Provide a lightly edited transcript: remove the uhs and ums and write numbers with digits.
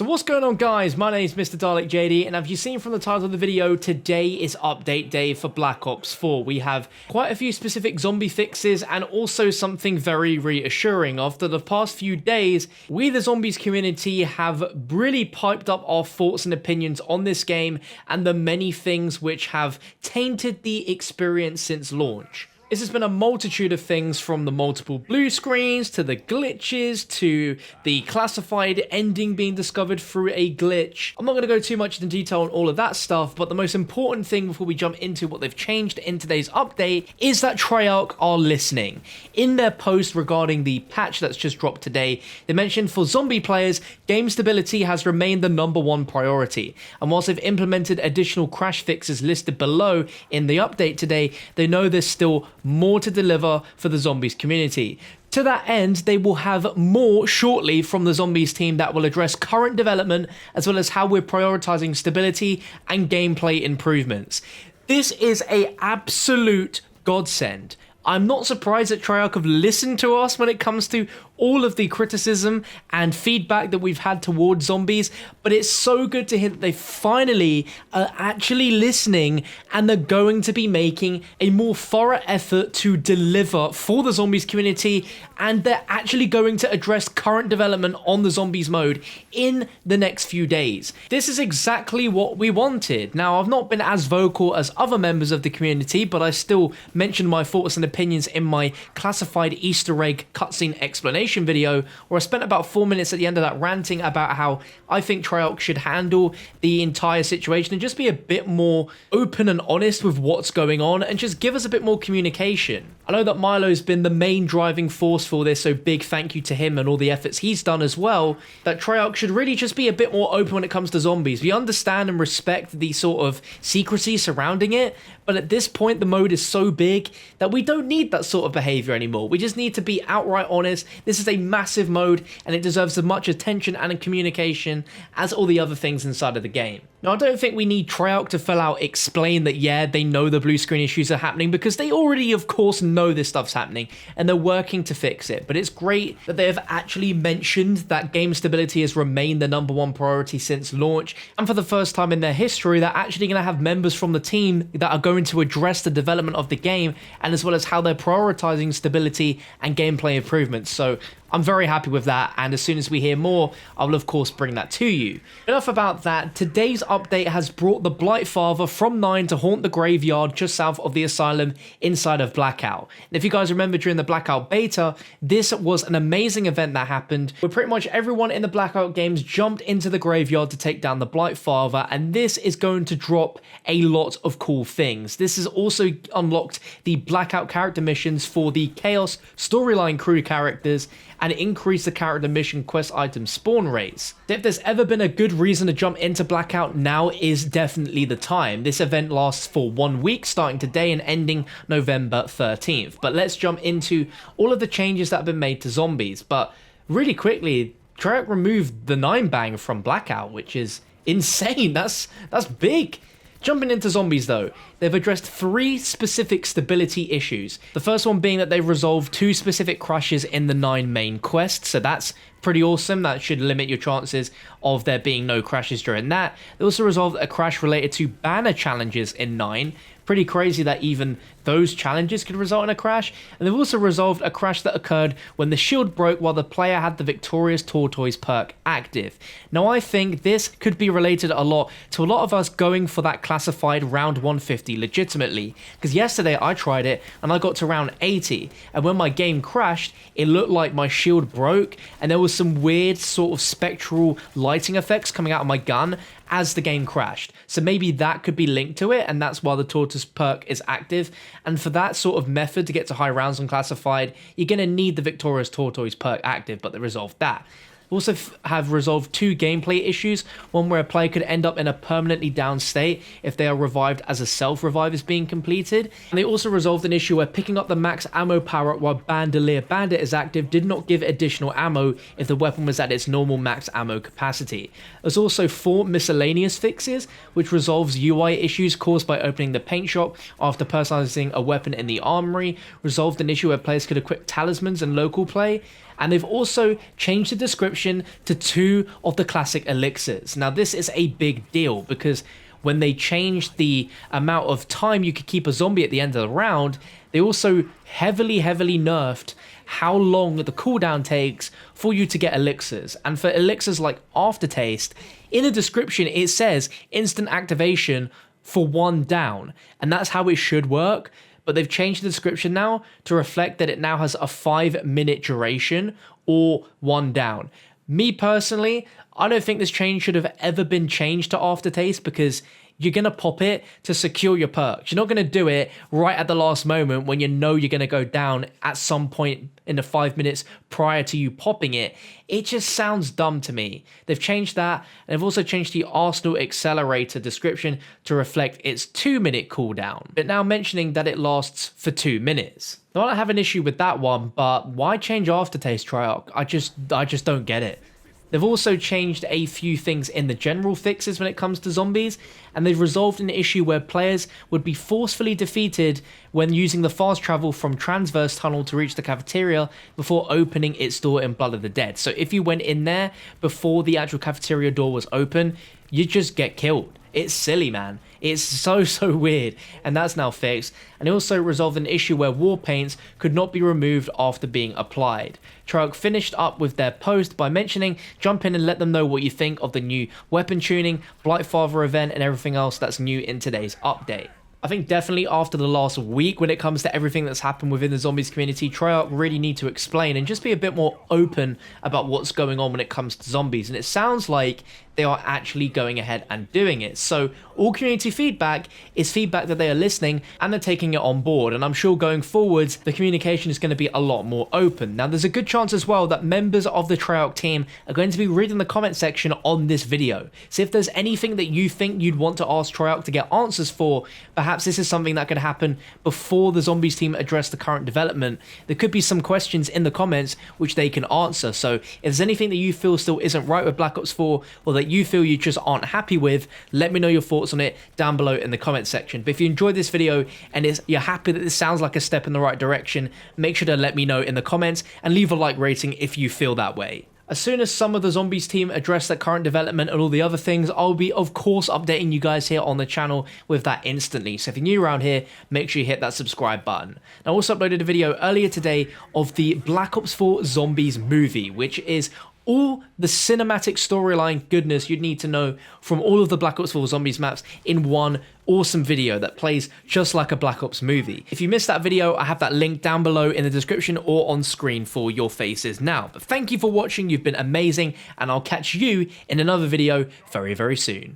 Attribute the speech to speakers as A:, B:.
A: So what's going on, guys? My name is MrDalekJD, and as you've seen from the title of the video, today is update day for Black Ops 4. We have quite a few specific zombie fixes and also something very reassuring. After the past few days, we the zombies community have really piped up our thoughts and opinions on this game and the many things which have tainted the experience since launch. This has been a multitude of things, from the multiple blue screens to the glitches to the classified ending being discovered through a glitch. I'm not going to go too much into detail on all of that stuff, but the most important thing before we jump into what they've changed in today's update is that TREYARCH are listening. In their post regarding the patch that's just dropped today, they mentioned for zombie players, game stability has remained the #1 priority. And whilst they've implemented additional crash fixes listed below in the update today, they know there's still more to deliver for the zombies community. To that end, they will have more shortly from the zombies team that will address current development as well as how we're prioritizing stability and gameplay improvements. This is an absolute godsend. I'm not surprised that TREYARCH have listened to us when it comes to all of the criticism and feedback that we've had towards zombies, but it's so good to hear that they finally are actually listening and they're going to be making a more thorough effort to deliver for the zombies community, and they're actually going to address current development on the zombies mode in the next few days. This is exactly what we wanted. Now, I've not been as vocal as other members of the community, but I still mentioned my thoughts and opinions in my classified Easter egg cutscene explanation video, where I spent about 4 minutes at the end of that ranting about how I think TREYARCH should handle the entire situation and just be a bit more open and honest with what's going on and just give us a bit more communication. I know that Milo's been the main driving force for this, so big thank you to him and all the efforts he's done as well, that TREYARCH should really just be a bit more open when it comes to zombies. We understand and respect the sort of secrecy surrounding it, but at this point the mode is so big that we don't need that sort of behavior anymore. We just need to be outright honest. This is a massive mode and it deserves as much attention and communication as all the other things inside of the game. Now, I don't think we need TREYARCH to full out explain that, yeah, they know the blue screen issues are happening, because they already, of course, know this stuff's happening and they're working to fix it. But it's great that they have actually mentioned that game stability has remained the #1 priority since launch. And for the first time in their history, they're actually going to have members from the team that are going to address the development of the game, and as well as how they're prioritizing stability and gameplay improvements. So I'm very happy with that, and as soon as we hear more, I will of course bring that to you. Enough about that. Today's update has brought the Blight Father from 9 to haunt the graveyard just south of the asylum inside of Blackout. And if you guys remember, during the Blackout beta, this was an amazing event that happened where pretty much everyone in the Blackout games jumped into the graveyard to take down the Blight Father, and this is going to drop a lot of cool things. This has also unlocked the Blackout character missions for the Chaos storyline crew characters, and increase the character mission quest item spawn rates. If there's ever been a good reason to jump into Blackout, now is definitely the time. This event lasts for 1 week, starting today and ending November 13th. But let's jump into all of the changes that have been made to zombies. But really quickly, TREYARCH removed the 9 bang from Blackout, which is insane. That's big. Jumping into zombies though, they've addressed 3 specific stability issues. The first one being that they've resolved 2 specific crashes in the 9 main quests, so that's pretty awesome. That should limit your chances of there being no crashes during that. They also resolved a crash related to banner challenges in 9. Pretty crazy that even those challenges could result in a crash. And they've also resolved a crash that occurred when the shield broke while the player had the Victorious Tortoise perk active. Now, I think this could be related a lot to a lot of us going for that classified round 150 legitimately, because yesterday I tried it and I got to round 80, and when my game crashed, it looked like my shield broke and there was some weird sort of spectral lighting effects coming out of my gun as the game crashed. So maybe that could be linked to it, and that's why the Tortoise perk is active. And for that sort of method to get to high rounds on classified, you're going to need the Victorious Tortoise perk active, but they resolved that. Also have resolved 2 gameplay issues, one where a player could end up in a permanently down state if they are revived as a self-revive is being completed. And they also resolved an issue where picking up the max ammo power while Bandolier Bandit is active did not give additional ammo if the weapon was at its normal max ammo capacity. There's also 4 miscellaneous fixes, which resolves UI issues caused by opening the paint shop after personalizing a weapon in the armory, resolved an issue where players could equip talismans in local play, And they've also changed the description to 2 of the classic elixirs. Now this is a big deal because when they changed the amount of time you could keep a zombie at the end of the round, they also heavily nerfed how long the cooldown takes for you to get elixirs. And for elixirs like Aftertaste, in the description it says instant activation for 1 down, and that's how it should work. But they've changed the description now to reflect that it now has a 5-minute duration or 1 down. Me personally, I don't think this change should have ever been changed to Aftertaste because you're going to pop it to secure your perks. You're not going to do it right at the last moment when you know you're going to go down at some point in the 5 minutes prior to you popping it. It just sounds dumb to me. They've changed that, and they've also changed the Arsenal Accelerator description to reflect its 2-minute cooldown, but now mentioning that it lasts for 2 minutes. Now, I don't have an issue with that one, but why change Aftertaste, Treyarch? I just don't get it. They've also changed a few things in the general fixes when it comes to zombies, and they've resolved an issue where players would be forcefully defeated when using the fast travel from Transverse Tunnel to reach the cafeteria before opening its door in Blood of the Dead. So if you went in there before the actual cafeteria door was open, you just get killed. It's silly, man. It's so weird, and that's now fixed. And it also resolved an issue where war paints could not be removed after being applied. Treyarch finished up with their post by mentioning, jump in and let them know what you think of the new weapon tuning, Blight event, and everything else that's new in today's update. I think definitely after the last week, when it comes to everything that's happened within the zombies community, Treyarch really need to explain and just be a bit more open about what's going on when it comes to zombies. And it sounds like they are actually going ahead and doing it. So all community feedback is feedback that they are listening and they're taking it on board. And I'm sure going forwards, the communication is going to be a lot more open. Now, there's a good chance as well that members of the Treyarch team are going to be reading the comment section on this video. So if there's anything that you think you'd want to ask Treyarch to get answers for, perhaps this is something that could happen before the zombies team address the current development. There could be some questions in the comments which they can answer. So if there's anything that you feel still isn't right with Black Ops 4 or that you feel you just aren't happy with, let me know your thoughts on it down below in the comment section. But if you enjoyed this video and you're happy that this sounds like a step in the right direction, make sure to let me know in the comments and leave a like rating if you feel that way. As soon as some of the zombies team address that current development and all the other things, I'll be, of course, updating you guys here on the channel with that instantly. So if you're new around here, make sure you hit that subscribe button. I also uploaded a video earlier today of the Black Ops 4 Zombies movie, which is all the cinematic storyline goodness you'd need to know from all of the Black Ops 4 Zombies maps in one awesome video that plays just like a Black Ops movie. If you missed that video, I have that link down below in the description or on screen for your faces now. But thank you for watching, you've been amazing, and I'll catch you in another video very soon.